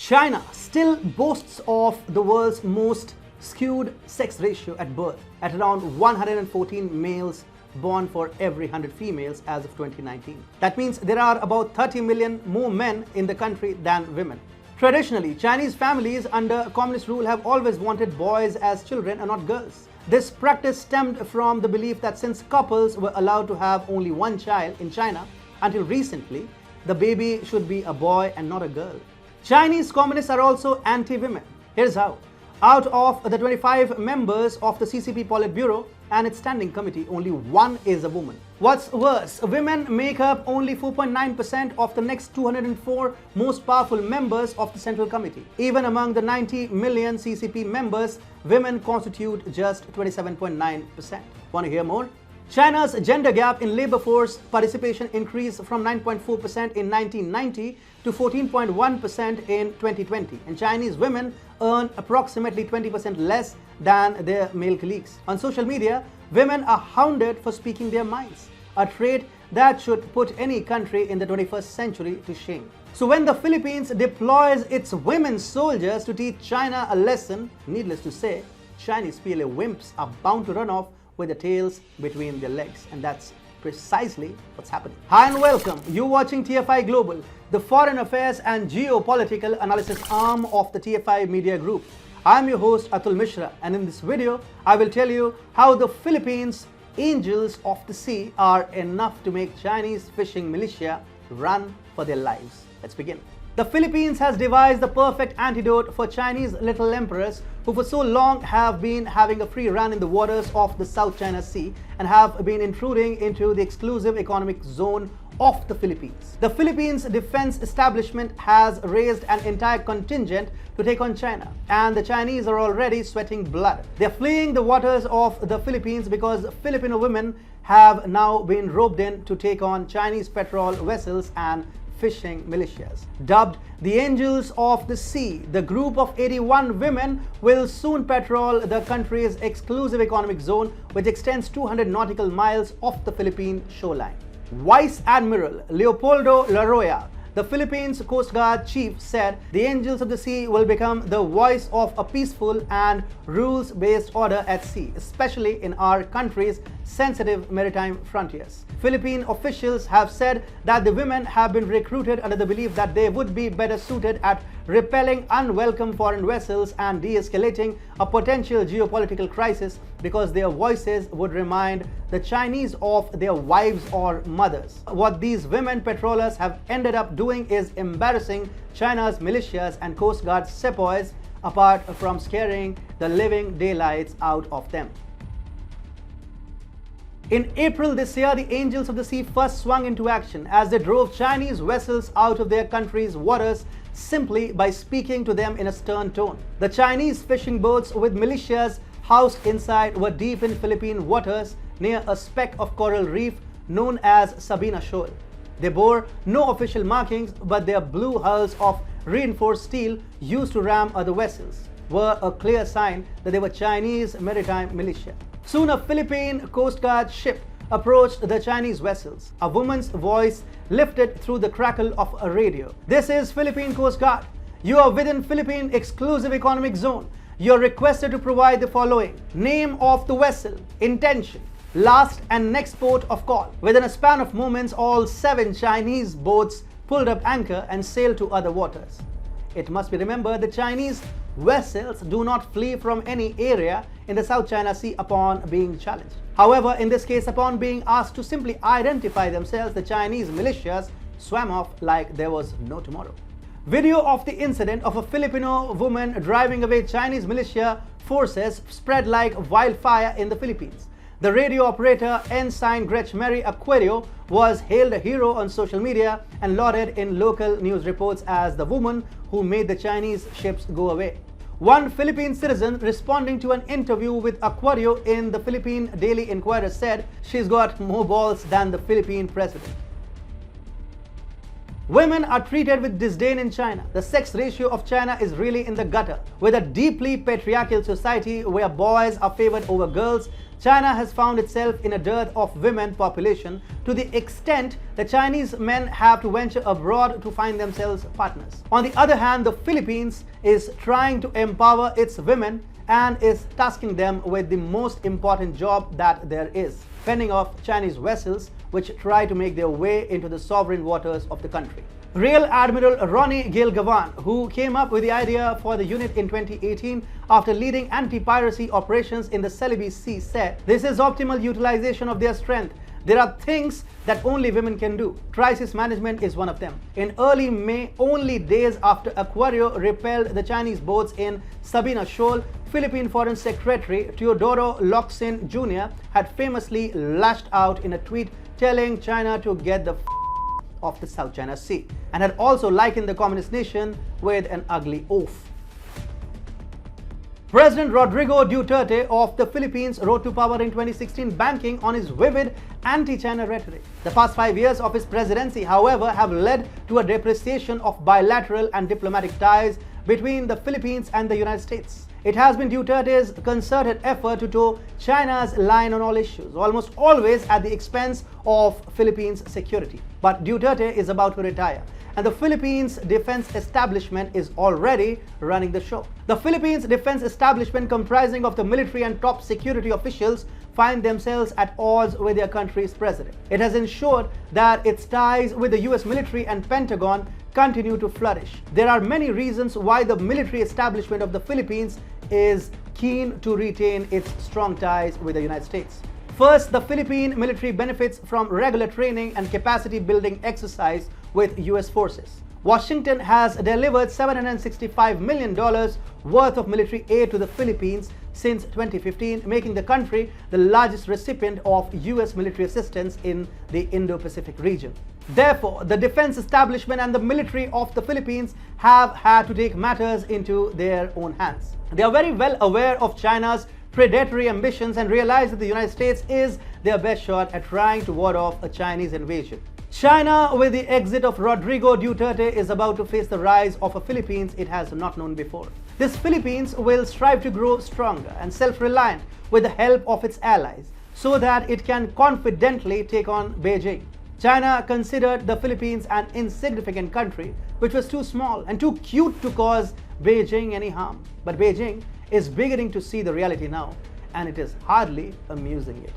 China still boasts of the world's most skewed sex ratio at birth, at around 114 males born for every 100 females as of 2019. That means there are about 30 million more men in the country than women. Traditionally, Chinese families under communist rule have always wanted boys as children and not girls. This practice stemmed from the belief that since couples were allowed to have only one child in China until recently, the baby should be a boy and not a girl. Chinese communists are also anti-women. Here's how. Out of the 25 members of the CCP Politburo and its standing committee, only one is a woman. What's worse, women make up only 4.9% of the next 204 most powerful members of the Central Committee. Even among the 90 million CCP members, women constitute just 27.9%. Want to hear more? China's gender gap in labor force participation increased from 9.4% in 1990 to 14.1% in 2020, and Chinese women earn approximately 20% less than their male colleagues. On social media, women are hounded for speaking their minds, a trait that should put any country in the 21st century to shame. So when the Philippines deploys its women soldiers to teach China a lesson, needless to say, Chinese PLA wimps are bound to run off with their tails between their legs, and that's precisely what's happening. Hi and welcome. You're watching TFI Global, the foreign affairs and geopolitical analysis arm of the TFI Media Group. I'm your host Atul Mishra, and in this video, I will tell you how the Philippines' angels of the sea are enough to make Chinese fishing militia run for their lives. Let's begin. The Philippines has devised the perfect antidote for Chinese little emperors who for so long have been having a free run in the waters of the South China Sea and have been intruding into the exclusive economic zone of the Philippines. The Philippines defense establishment has raised an entire contingent to take on China, and the Chinese are already sweating blood. They're fleeing the waters of the Philippines because Filipino women have now been roped in to take on Chinese petrol vessels and fishing militias. Dubbed the Angels of the Sea, the group of 81 women will soon patrol the country's exclusive economic zone, which extends 200 nautical miles off the Philippine shoreline. Vice Admiral Leopoldo Laroya, the Philippines Coast Guard chief, said the Angels of the Sea will become the voice of a peaceful and rules-based order at sea, especially in our country's sensitive maritime frontiers. Philippine officials have said that the women have been recruited under the belief that they would be better suited at repelling unwelcome foreign vessels and de-escalating a potential geopolitical crisis because their voices would remind the Chinese of their wives or mothers. What these women patrollers have ended up doing is embarrassing China's militias and Coast Guard sepoys, apart from scaring the living daylights out of them. In April this year, the Angels of the Sea first swung into action as they drove Chinese vessels out of their country's waters simply by speaking to them in a stern tone. The Chinese fishing boats with militias housed inside were deep in Philippine waters near a speck of coral reef known as Sabina Shoal. They bore no official markings, but their blue hulls of reinforced steel used to ram other vessels were a clear sign that they were Chinese maritime militia. Soon a Philippine Coast Guard ship approached the Chinese vessels. A woman's voice lifted through the crackle of a radio. "This is Philippine Coast Guard. You are within Philippine Exclusive Economic Zone. You are requested to provide the following: name of the vessel, intention, last and next port of call." Within a span of moments, all 7 Chinese boats pulled up anchor and sailed to other waters. It must be remembered the Chinese vessels do not flee from any area in the South China Sea upon being challenged. However, in this case, upon being asked to simply identify themselves, the Chinese militias swam off like there was no tomorrow. Video of the incident of a Filipino woman driving away Chinese militia forces spread like wildfire in the Philippines. The radio operator Ensign Gretch Mary Aquario was hailed a hero on social media and lauded in local news reports as the woman who made the Chinese ships go away. One Philippine citizen responding to an interview with Aquario in the Philippine Daily Inquirer said she's got more balls than the Philippine president. Women are treated with disdain in China. The sex ratio of China is really in the gutter. With a deeply patriarchal society where boys are favored over girls, China has found itself in a dearth of women population to the extent that Chinese men have to venture abroad to find themselves partners. On the other hand, the Philippines is trying to empower its women and is tasking them with the most important job that there is, fending off Chinese vessels which try to make their way into the sovereign waters of the country. Rear Admiral Ronnie Gale-Gavan, who came up with the idea for the unit in 2018 after leading anti-piracy operations in the Celebes Sea, said, "This is optimal utilization of their strength. There are things that only women can do. Crisis management is one of them." In early May, only days after Aquario repelled the Chinese boats in Sabina Shoal, Philippine Foreign Secretary Teodoro Locsin Jr. had famously lashed out in a tweet telling China to get the of the South China Sea, and had also likened the communist nation with an ugly oaf. President Rodrigo Duterte of the Philippines rose to power in 2016, banking on his vivid anti-China rhetoric. The past 5 years of his presidency, however, have led to a depreciation of bilateral and diplomatic ties between the Philippines and the United States. It has been Duterte's concerted effort to toe China's line on all issues, almost always at the expense of Philippines' security. But Duterte is about to retire, and the Philippines defense establishment is already running the show. The Philippines defense establishment, comprising of the military and top security officials, find themselves at odds with their country's president. It has ensured that its ties with the US military and Pentagon continue to flourish. There are many reasons why the military establishment of the Philippines is keen to retain its strong ties with the United States. First, the Philippine military benefits from regular training and capacity building exercise with US forces. Washington has delivered $765 million worth of military aid to the Philippines since 2015, making the country the largest recipient of US military assistance in the Indo-Pacific region. Therefore, the defense establishment and the military of the Philippines have had to take matters into their own hands. They are very well aware of China's predatory ambitions and realize that the United States is their best shot at trying to ward off a Chinese invasion. China, with the exit of Rodrigo Duterte, is about to face the rise of a Philippines it has not known before. This Philippines will strive to grow stronger and self-reliant with the help of its allies so that it can confidently take on Beijing. China considered the Philippines an insignificant country which was too small and too cute to cause Beijing any harm. But Beijing is beginning to see the reality now, and it is hardly amusing it.